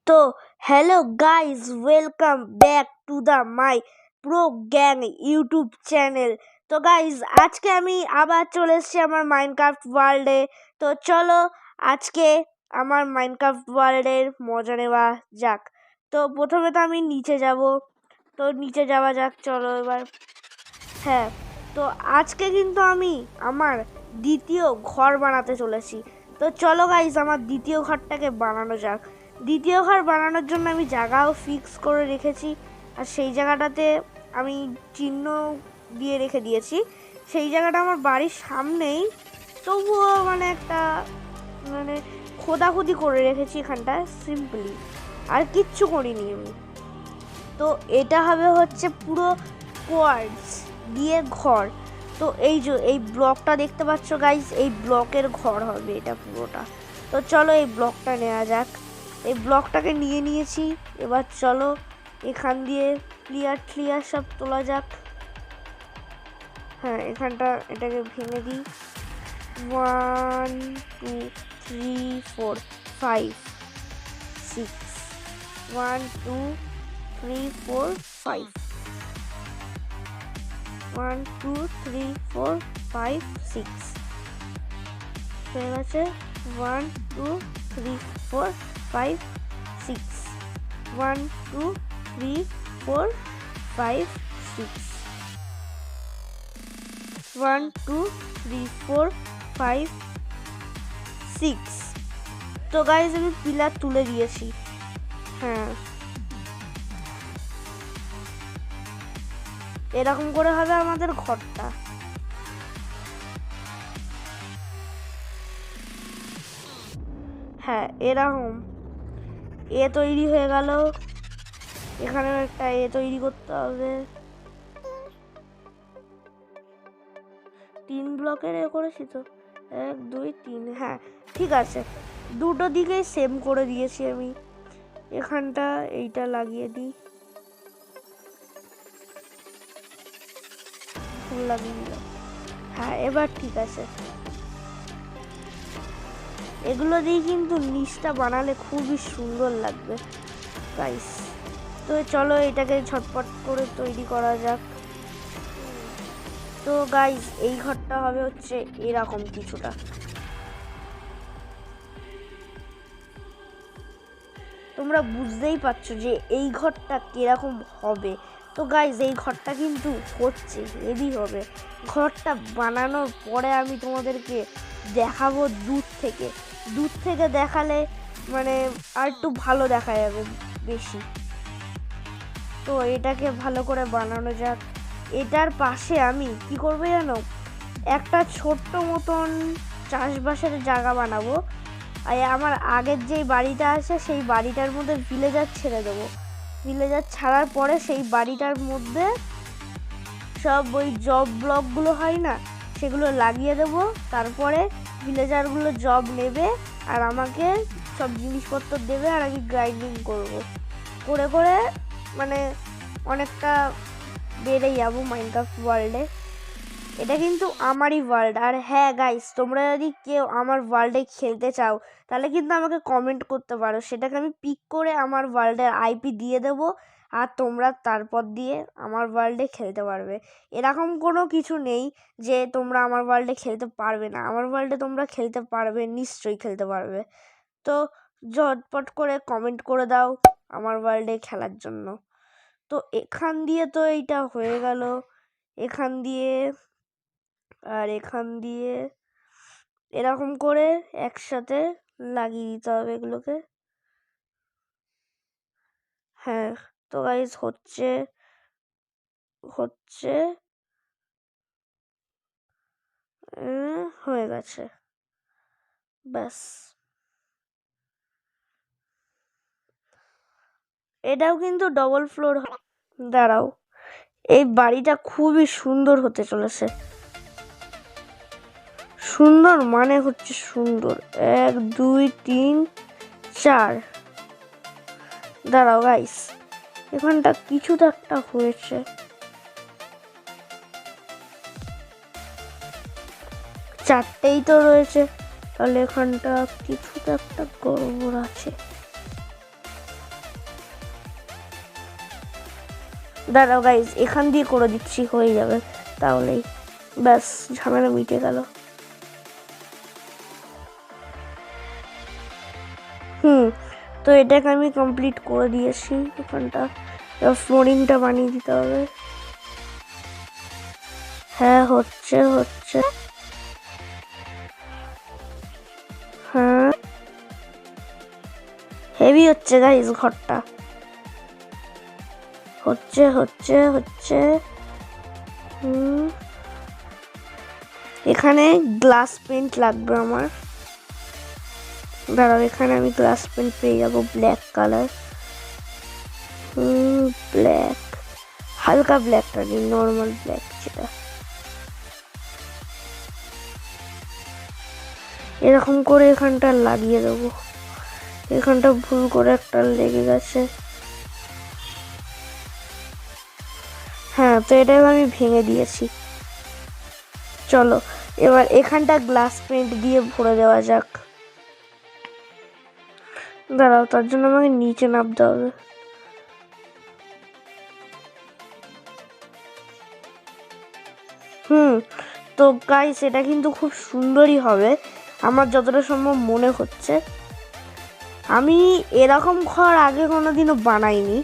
তো hello guys, welcome back to the my pro gang YouTube channel. তো guys, আজকে আমি আবার চলে এসেছি আমার মাইনক্রাফট ওয়ার্ল্ডে। তো চলো আজকে আমার মাইনক্রাফট ওয়ার্ল্ডের মজা নেওয়া যাক। তো প্রথমে তো আমি নিচে যাব, তো নিচে যাওয়া যাক, চলো এবার। হ্যাঁ, তো আজকে কিন্তু আমি আমার দ্বিতীয় ঘর বানাতে চলেছি। তো চলো গাইস, আমার দ্বিতীয় ঘরটাকে বানানো যাক। দ্বিতীয় ঘর বানানোর জন্য আমি জায়গাও ফিক্স করে রেখেছি, আর সেই জায়গাটাতে আমি চিহ্ন দিয়ে রেখে দিয়েছি। সেই জায়গাটা আমার বাড়ির সামনেই, তবুও একটা খোদাখুদি করে রেখেছি এখানটা সিম্পলি, আর কিচ্ছু করিনি আমি। তো এটা হবে হচ্ছে পুরো কোয়ার্টজ দিয়ে ঘর। তো এই ব্লকটা দেখতে পাচ্ছ গাইস, এই ব্লকের ঘর হবে এটা পুরোটা। তো চলো এই ব্লকটা নেওয়া যাক। এই ব্লকটাকে নিয়েছি। এবার চলো এখান দিয়ে ক্লিয়ার সব তোলা যাক। হ্যাঁ, এটাকে ভেঙে দিই। 1 2 3 4 5 6 1 2 3 4 5 1 2 3 4 5 6 হয়ে গেছে। 1 2 3 4 5 6 1 2 3 4 5 6 1 2 3 4 5 6। তো গাইজ, আমি পিলার তুলে দিয়েছি। হ্যাঁ, এরকম করে হবে আমাদের ঘরটা। হ্যাঁ, এরকম তৈরি হয়ে গেল। এখানে একটা তৈরি করতে হবে। 3 ব্লকের করেছি তো, 1 2 3। হ্যাঁ ঠিক আছে, দুটো দিকেই সেম করে দিয়েছি আমি। এখানটা এইটা লাগিয়ে দিই, ফুল লাগিয়ে দিলাম। হ্যাঁ, এবার ঠিক আছে। এগুলো দিয়ে কিন্তু নিচটা বানালে খুবই সুন্দর লাগবে গাইস। তো চলো এটাকে ঝটপট করে তৈরি করা যাক। তো গাইস, এই ঘরটা হবে হচ্ছে এরকম কিছুটা। তোমরা বুঝতেই পারছো যে এই ঘরটা কিরকম হবে। তো গাইস, এই ঘরটা কিন্তু হচ্ছে, রেডি হবে। ঘরটা বানানোর পরে আমি তোমাদেরকে দেখাবো দূর থেকে দেখালে আর একটু ভালো দেখা যাবে বেশি। তো এটাকে ভালো করে বানানো যাক। এটার পাশে আমি কি করবো জানো, একটা ছোট্ট মতন চাষবাসের জায়গা বানাবো। আর আমার আগের যেই বাড়িটা আছে সেই বাড়িটার মধ্যে ভিলেজার ছেড়ে দেবো। ভিলেজার ছাড়ার পরে সেই বাড়িটার মধ্যে সব ওই জব ব্লকগুলো হয় না, সেগুলো লাগিয়ে দেবো। তারপরে ভিলেজারগুলো জব নেবে আর আমাকে সব জিনিসপত্র দেবে, আর আমি গ্রাইন্ডিং করে অনেকটা বেড়ে যাবো মাইনক্রাফট ওয়ার্ল্ডে। এটা কিন্তু আমারই ওয়ার্ল্ড। আর হ্যাঁ গাইস, তোমরা যদি কেউ আমার ওয়ার্ল্ডে খেলতে চাও তাহলে কিন্তু আমাকে কমেন্ট করতে পারো, সেটাকে আমি পিক করে আমার ওয়ার্ল্ডের আইপি দিয়ে দেবো, আর তোমরা তারপর দিয়ে আমার ওয়ার্ল্ডে খেলতে পারবে। এরকম কোনো কিছু নেই যে তোমরা আমার ওয়ার্ল্ডে খেলতে পারবে না। আমার ওয়ার্ল্ডে তোমরা খেলতে পারবে, নিশ্চয়ই খেলতে পারবে। তো ঝটপট করে কমেন্ট করে দাও আমার ওয়ার্ল্ডে খেলার জন্য। তো এখান দিয়ে তো এইটা হয়ে গেল, এখান দিয়ে আর এখান দিয়ে এরকম করে একসাথে লাগিয়ে দিতে হবে এগুলোকে। হ্যাঁ, তো গাইস হচ্ছে হয়ে গেছে, ব্যাস। এটাও কিন্তু ডবল ফ্লোর। দাঁড়াও, এই বাড়িটা খুবই সুন্দর হতে চলেছে। সুন্দর হচ্ছে সুন্দর। 1 2 3 4। দাঁড়াও গাইস, এখানটা কিছু তো একটা হয়েছে। চারটেই তো রয়েছে, তাহলে এখানটা কিছু তো একটা গড়বড় আছে। দাঁড়াও গাইজ, এখান দিয়ে করে দিচ্ছি, হয়ে যাবে তাহলেই, ব্যাস ঝামেলা মিটে গেল। তো এটাকে আমি কমপ্লিট করে দিয়েছি। এখানটা ফ্লোরিংটা বানিয়ে দিতে হবে। হ্যাঁ হচ্ছে হচ্ছে, হ্যাঁ হেভি হচ্ছে গাইজ ঘরটা, হচ্ছে হচ্ছে হচ্ছে। এখানে গ্লাস পেন্ট লাগবে আমার, দাঁড়াও এখানে আমি গ্লাস পেন্ট পেয়ে যাবো ব্ল্যাক কালার। ব্ল্যাক, হালকা ব্ল্যাকটা নেই, নর্মাল ব্ল্যাক যেটা। এরকম করে এখানটা লাগিয়ে দেবো। এখানটা ভুল করে একটা লেগে গেছে। হ্যাঁ, তো এটা আমি ভেঙে দিয়েছি। চলো এবার এখানটা গ্লাস পেন্ট দিয়ে ভরে দেওয়া যাক। দাঁড়াও, তার জন্য আমাকে নিচে নামতে হবে। তো গাইস এটা কিন্তু খুব সুন্দরই হবে আমার যতটা সম্ভব মনে হচ্ছে। আমি এরকম ঘর আগে কোনোদিনও বানাইনি।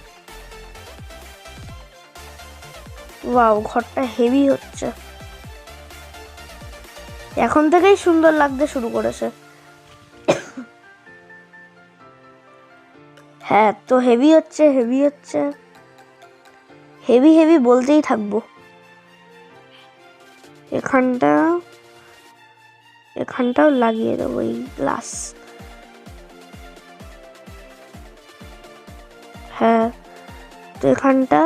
ওয়াও, ঘরটা হেভি হচ্ছে, এখন থেকেই সুন্দর লাগতে শুরু করেছে। হ্যাঁ, তো হেভি হচ্ছে হেভি হচ্ছে, হেভি হেভি বলতেই থাকবো। এখানটাও লাগিয়ে দেবো এই গ্লাস। হ্যাঁ, তো এখানটা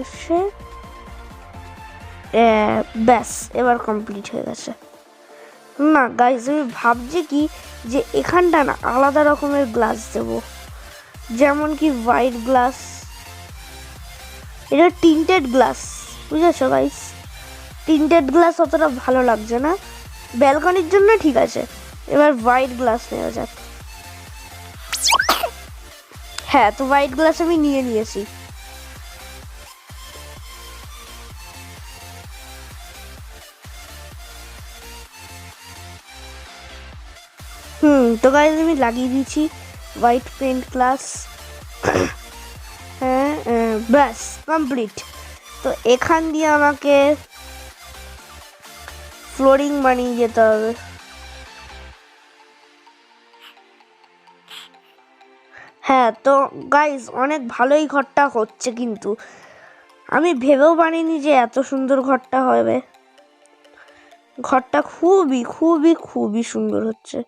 এসে ব্যাস এবার কমপ্লিট হয়ে গেছে। না গাইজ, আমি ভাবছি কি যে এখানটা না আলাদা রকমের গ্লাস দেব, যেমন কি হোয়াইট গ্লাস। এটা টিন্টেড গ্লাস, বুঝেছো গাইজ? টিন্টেড গ্লাস অতটা ভালো লাগছে না, ব্যালকনির জন্য ঠিক আছে। এবার হোয়াইট গ্লাস নেওয়া যাক। হ্যাঁ, তো হোয়াইট গ্লাস আমি নিয়ে নিয়েছি। তো গাইজ আমি লাগিয়ে দিয়েছি হোয়াইট পেন্ট গ্লাস। হ্যাঁ, ব্যাস কমপ্লিট। তো এখান দিয়ে আমাকে ফ্লোরিং বানিয়ে যেতে হবে। হ্যাঁ, তো গাইজ অনেক ভালোই ঘরটা হচ্ছে, কিন্তু আমি ভেবেও পারিনি যে এত সুন্দর ঘরটা হবে। ঘরটা খুবই খুবই খুবই সুন্দর হচ্ছে।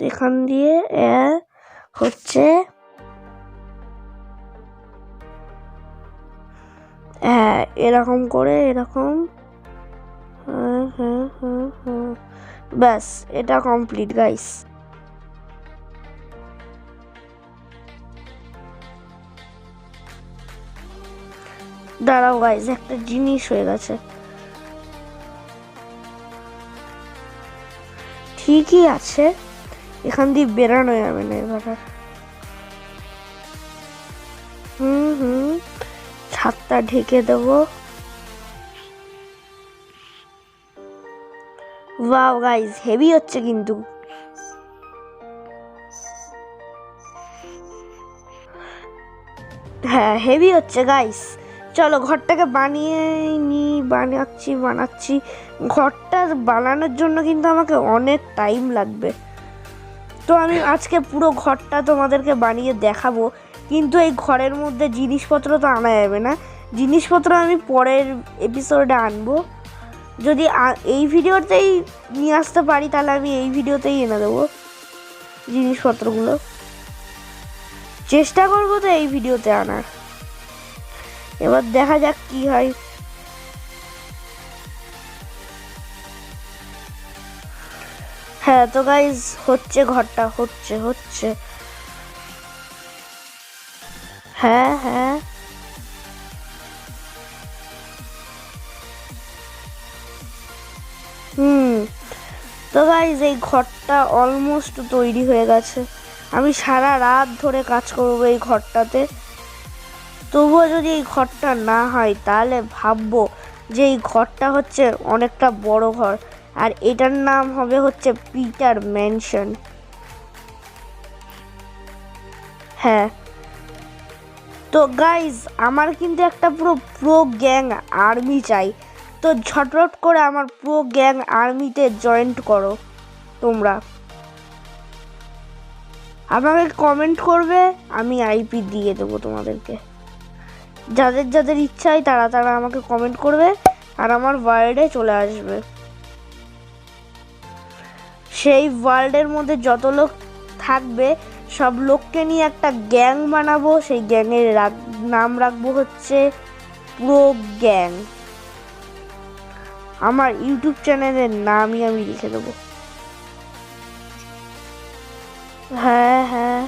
এখান দিয়ে হচ্ছে, হ্যাঁ এরকম করে, এরকম। ব্যাস এটা কমপ্লিট গাইস। দাঁড়াও গাইস, একটা জিনিস হয়ে গেছে। ঠিকই আছে, এখান দিয়ে বেরানো যাবে না এবার। ছাদটা ঢেকে দেবো। ওয়াও গাইস, হেভি হচ্ছে কিন্তু। হ্যাঁ হেভি হচ্ছে গাইস। চলো ঘরটাকে বানিয়ে বানাচ্ছি। ঘরটা বানানোর জন্য কিন্তু আমাকে অনেক টাইম লাগবে। তো আমি আজকে পুরো ঘরটা তোমাদেরকে বানিয়ে দেখাবো, কিন্তু এই ঘরের মধ্যে জিনিসপত্র তো আনা যাবে না। জিনিসপত্র আমি পরের এপিসোডে আনবো। যদি এই ভিডিওতেই নিয়ে আসতে পারি তাহলে আমি এই ভিডিওতেই এনে দেবো জিনিসপত্রগুলো। চেষ্টা করবো তো এই ভিডিওতে আনার, এবার দেখা যাক কি হয়। হ্যাঁ তো গাইজ হচ্ছে, ঘরটা হচ্ছে। হ্যাঁ হ্যাঁ, তো গাইজ এই ঘরটা অলমোস্ট তৈরি হয়ে গেছে। আমি সারা রাত ধরে কাজ করবো এই ঘরটাতে। তবুও যদি এই ঘরটা না হয় তাহলে ভাববো যে এই ঘরটা হচ্ছে অনেকটা বড় ঘর, আর এটার নাম হবে হচ্ছে পিটার ম্যানশন। হ্যাঁ, তো গাইজ আমার কিন্তু একটা প্রো গ্যাং আর্মি চাই। তো ঝটপট করে আমার প্রো গ্যাং আর্মিতে জয়েন্ট করো। তোমরা আমাকে কমেন্ট করবে, আমি আইপি দিয়ে দেবো তোমাদেরকে। যাদের যাদের ইচ্ছা হয় তারা তারা আমাকে কমেন্ট করবে আর আমার ওয়ার্ল্ডে চলে আসবে। সেই ওয়ার্ল্ডের মধ্যে যত লোক থাকবে সব লোককে নিয়ে একটা গ্যাং বানাবো। সেই গ্যাংয়ের নাম রাখবো হচ্ছে প্রো গ্যাং। আমার ইউটিউব চ্যানেলের নামই আমি লিখে দেবো। হ্যাঁ হ্যাঁ,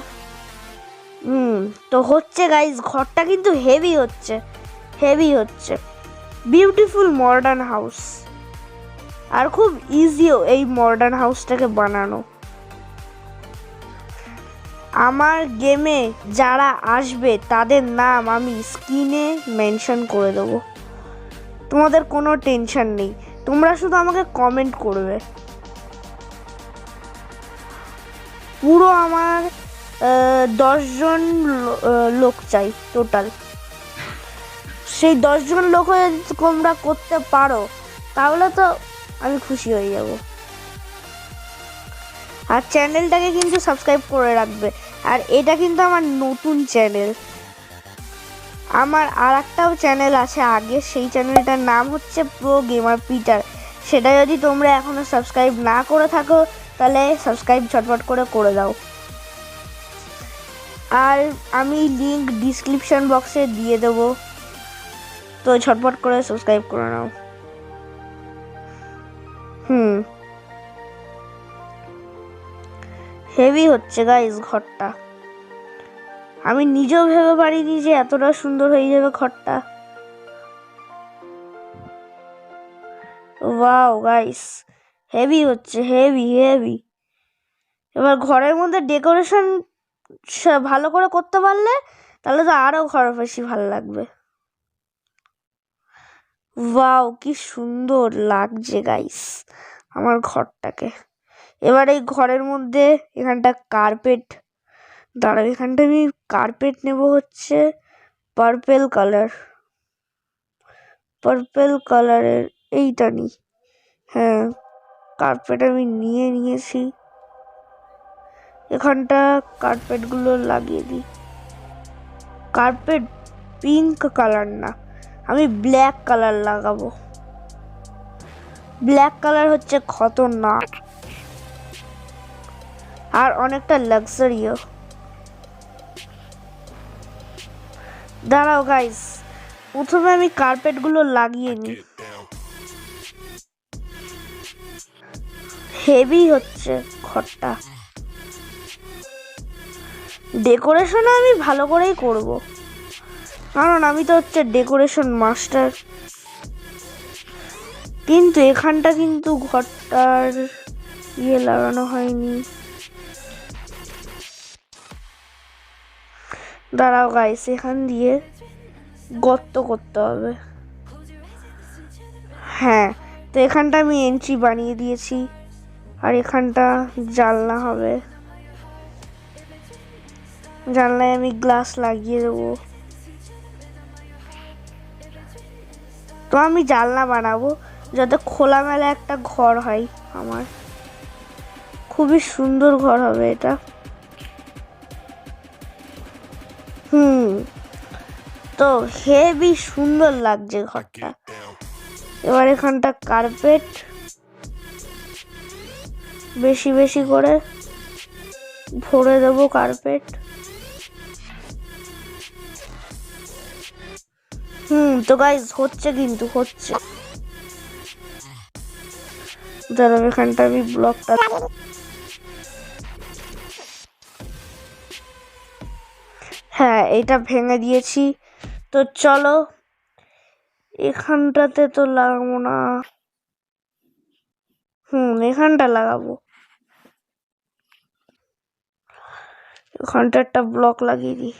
তো হচ্ছে গাইজ, ঘরটা কিন্তু হেভি হচ্ছে, হেভি হচ্ছে। বিউটিফুল মডার্ন হাউস, আর খুব ইজিও এই মডার্ন হাউসটাকে বানানো। আমার গেমে যারা আসবে তাদের নাম আমি স্ক্রিনে মেনশন করে দেবো। তোমাদের কোনো টেনশন নেই, তোমরা শুধু আমাকে কমেন্ট করবে। পুরো আমার 10 জন লোক চাই টোটাল। সেই 10 জন লোক হয়ে তোমরা করতে পারো তাহলে তো আমি খুশি হয়ে যাব। আর চ্যানেলটাকে কিন্তু সাবস্ক্রাইব করে রাখবে। আর এটা কিন্তু আমার নতুন চ্যানেল। আমার আর একটাও চ্যানেল আছে আগে, সেই চ্যানেলটার নাম হচ্ছে প্রো গেমার পিটার। সেটা যদি তোমরা এখনও সাবস্ক্রাইব না করে থাকো তাহলে সাবস্ক্রাইব ঝটপট করে দাও। আর আমি লিঙ্ক ডিসক্রিপশন বক্সে দিয়ে দেবো, তো ঝটপট করে সাবস্ক্রাইব করে নাও। হেভি হচ্ছে গাইস ঘরটা। আমি নিজেও ভেবে পারিনি যে এতটা সুন্দর হয়ে যাবে ঘরটা। ওয়াও গাইস, হেভি হচ্ছে, হেভি হেভি। এবার ঘরের মধ্যে ডেকোরেশন ভালো করে করতে পারলে তাহলে তো আরো ঘর বেশি ভালো লাগবে। ওয়াও, কি সুন্দর লাগছে গাইস আমার ঘরটাকে। এবার এই ঘরের মধ্যে এখানটা কার্পেট, দাঁড়াও এখানটা আমি কার্পেট নেব হচ্ছে পার্পেল কালার, পার্পেল কালারের এইটা নিই। হ্যাঁ, কার্পেট আমি নিয়েছি। এখানটা কার্পেটগুলো লাগিয়ে দিই। কার্পেট পিঙ্ক কালার না, আমি ব্ল্যাক কালার লাগাবো। ব্ল্যাক কালার হচ্ছে খতরনাক আর অনেকটা লাক্সারিও। দাঁড়াও গাইস, প্রথমে আমি কার্পেটগুলো লাগিয়ে নিই। হেভি হচ্ছে ঘরটা। ডেকোরেশন আমি ভালো করেই করব, কারণ আমি তো হচ্ছে ডেকোরেশন মাস্টার। কিন্তু এখানটা কিন্তু ঘরটার লাগানো হয়নি। দাঁড়াও গাইস, এখান দিয়ে গর্ত করতে হবে। হ্যাঁ, তো এখানটা আমি এন্ট্রি বানিয়ে দিয়েছি, আর এখানটা জানলা হবে। জানলায় আমি গ্লাস লাগিয়ে দেবো। তো আমি জানলা বানাবো যাতে খোলামেলা একটা ঘর হয় আমার। খুবই সুন্দর ঘর হবে এটা। তো হেভি সুন্দর লাগছে ঘরটা। এবার এখানটা কার্পেট বেশি বেশি করে ভরে দেবো কার্পেট। তো গাইস হচ্ছে, কিন্তু হচ্ছে। দাঁড়াও এখানটা আমি ব্লকটা, হ্যাঁ এটা ভেঙে দিয়েছি। তো চলো এখানটাতে তো লাগাবো না, এখানটা লাগাবো। এখানটা একটা ব্লক লাগিয়ে দিই।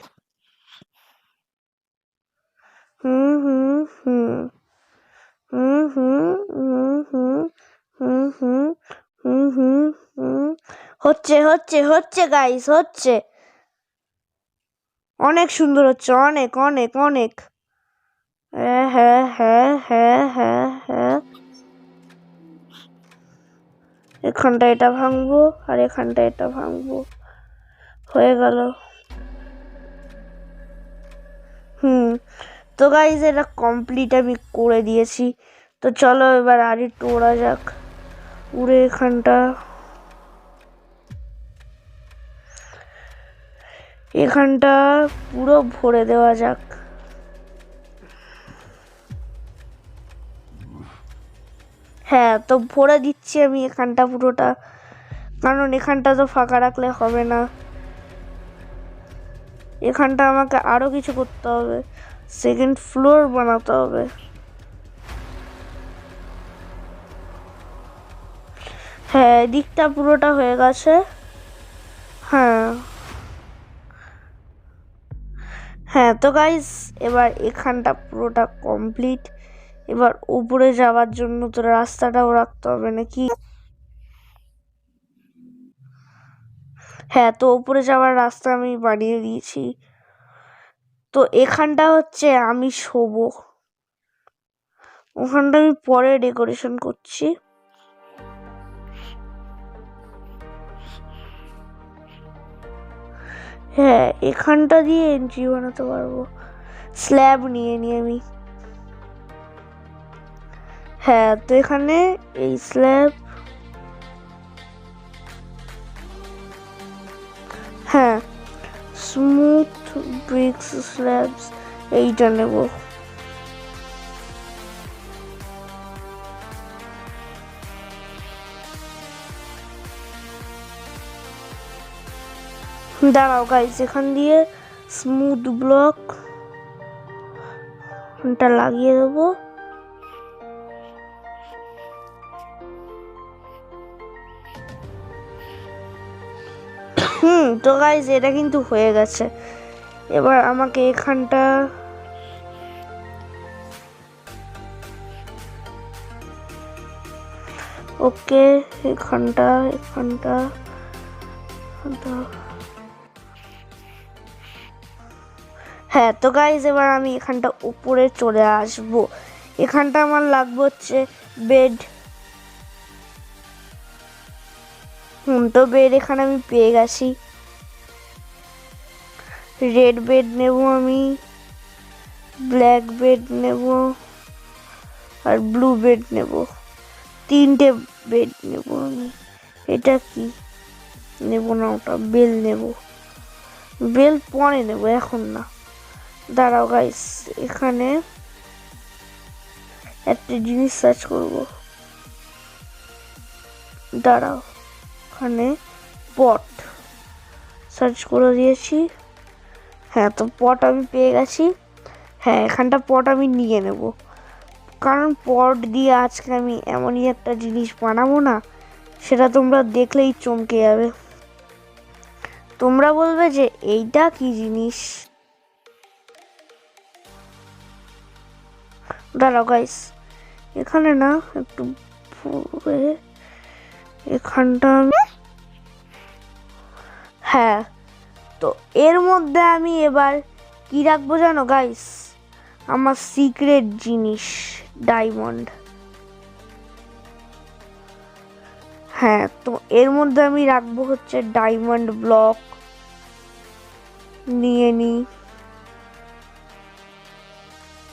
হুম হুম হুম হুম হুম হুম হুম হুম হুম হুম হুম হুম হচ্ছে হচ্ছে হচ্ছে গাইস, হচ্ছে। অনেক সুন্দর হচ্ছে, অনেক অনেক অনেক। হ্যাঁ হ্যাঁ হ্যাঁ হ্যাঁ হ্যাঁ হ্যাঁ। এখানটা এটা ভাঙবো আর এখানটা এটা ভাঙবো, হয়ে গেল। হুম, তো গাইজ এটা কমপ্লিট আমি করে দিয়েছি। তো চলো এবার আর একটু ওড়া যাক, উড়ে এখানটা পুরো ভরে দেওয়া যাক। হ্যাঁ, তো ভরে দিচ্ছি আমি এখানটা পুরোটা, কারণ এখানটা তো ফাঁকা রাখলে হবে না। এখানটা আমাকে আরো কিছু করতে হবে, সেকেন্ড ফ্লোর বানাতে হবে। হ্যাঁ, এদিকটা পুরোটা হয়ে গেছে। হ্যাঁ হ্যাঁ, তো গাইস এবার এখানটা পুরোটা কমপ্লিট। এবার উপরে যাওয়ার জন্য তো রাস্তাটাও রাখতে হবে নাকি? হ্যাঁ, তো উপরে যাওয়ার রাস্তা আমি বানিয়ে দিয়েছি। তো এখানটা হচ্ছে আমি শোবো, ওখানটা আমি পরে ডেকোরেশন করছি। হ্যাঁ, এখানটা দিয়ে এন্ট্রি বানাতে পারবো, স্ল্যাব নিয়ে নিয়ে আমি। হ্যাঁ, তো এখানে এই স্ল্যাব, হ্যাঁ স্মুথ ব্রিক্স স্ল্যাবস এইটা নেব। দাঁড়াও গাইস, এখান দিয়ে স্মুথ ব্লক এটা লাগিয়ে দেবো। তো গাইস এটা কিন্তু হয়ে গেছে। এবার আমাকে এখানটা ওকে, এখানটা এখানটা হ্যাঁ, তো গাইস এবার আমি এখানটা উপরে চলে আসব। এখানটা আমার লাগবে হচ্ছে বেড। তো বেড এখানে আমি পেয়ে গেছি। রেড বেড নেব আমি, ব্ল্যাক বেড নেব আর ব্লু বেড নেব, তিনটে বেড নেব আমি। এটা কি নেব না, ওটা বেল নেব, বেল পরে নেব এখন না। দাঁড়াও গাইস, এখানে একটা জিনিস সার্চ করব। দাঁড়াও, এখানে পট সার্চ করে দিয়েছি। হ্যাঁ, তো পট আমি পেয়ে গেছি। হ্যাঁ, এখানটা পট আমি নিয়ে নেব, কারণ পট দিয়ে আজকে আমি এমনই একটা জিনিস বানাবো না, সেটা তোমরা দেখলেই চমকে যাবে। তোমরা বলবে যে এইটা কি জিনিস। দাঁড়াও গাইস, এখানে না একটু এখানটা আমি, হ্যাঁ, তো এর মধ্যে আমি এবার কি রাখবো জানো গাইস? আমার সিক্রেট জিনিস, ডায়মন্ড। হ্যাঁ, তো এর মধ্যে আমি রাখবো হচ্ছে ডায়মন্ড ব্লক, নিয়ে নিই।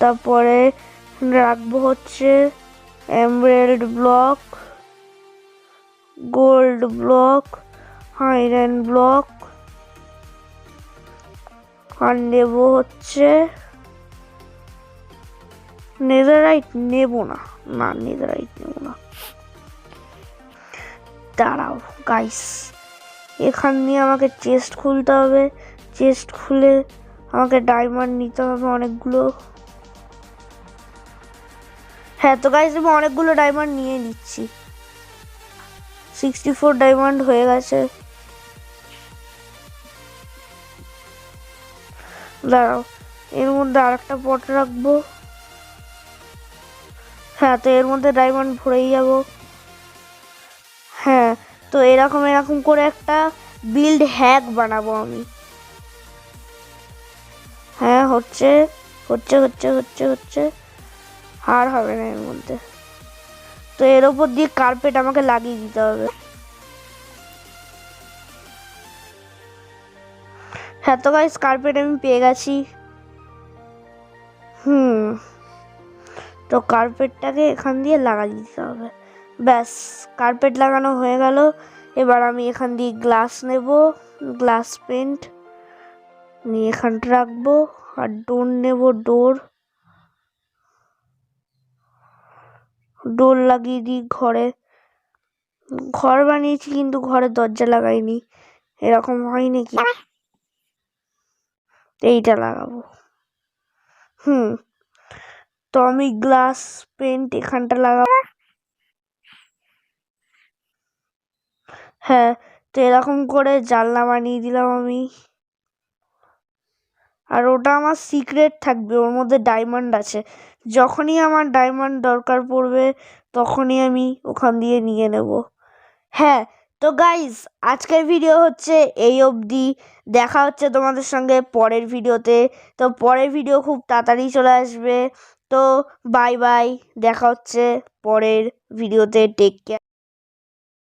তারপরে রাখবো হচ্ছে emerald block, gold block, iron block, আর নেব হচ্ছে নেদারাইট। নেব না, না নেদারাইট নেব না। দাঁড়াও গাইস, এখান দিয়ে আমাকে চেস্ট খুলতে হবে, চেস্ট খুলে আমাকে ডায়মন্ড নিতে হবে অনেকগুলো। হ্যাঁ, তো গাইস আমি অনেকগুলো ডায়মন্ড নিয়ে নিচ্ছি, 64 ডায়মন্ড হয়ে গেছে। দাঁড়াও, এর মধ্যে আরেকটা পট রাখবো। হ্যাঁ, তো এর মধ্যে ডায়মন্ড ভরেই যাব। হ্যাঁ, তো এরকম এরকম করে একটা বিল্ড হ্যাক বানাবো আমি। হ্যাঁ, হচ্ছে হচ্ছে হচ্ছে হচ্ছে হচ্ছে আর হবে না এর মধ্যে। তো এর ওপর দিয়ে কার্পেট আমাকে লাগিয়ে দিতে হবে। হ্যাঁ, তো গাইস কার্পেট আমি পেয়ে গেছি। তো কার্পেটটাকে এখান দিয়ে লাগাই দিতে হবে। ব্যাস, কার্পেট লাগানো হয়ে গেল। এবার আমি এখান দিয়ে গ্লাস নেব, গ্লাস পেন্ট নিয়ে এখানটা রাখবো। আর ডোর নেব, ডোর লাগিয়ে দিই ঘরে। ঘর বানিয়েছি কিন্তু ঘরে দরজা লাগাইনি, এরকম হয় নাকি? এইটা লাগাবো। তো আমি গ্লাস পেন্ট এখানটা লাগাবো। হ্যাঁ, তো এরকম করে জানলা বানিয়ে দিলাম আমি। আর ওটা আমার সিক্রেট থাকবে, ওর মধ্যে ডায়মন্ড আছে। যখনই আমার ডায়মন্ড দরকার পড়বে তখনই আমি ওখান দিয়ে নিয়ে নেব। হ্যাঁ, তো গাইস আজকের ভিডিও হচ্ছে এই অবধি। দেখা হচ্ছে তোমাদের সঙ্গে পরের ভিডিওতে। তো পরের ভিডিও খুব তাড়াতাড়ি চলে আসবে। তো বাই বাই, দেখা হচ্ছে পরের ভিডিওতে। Take care.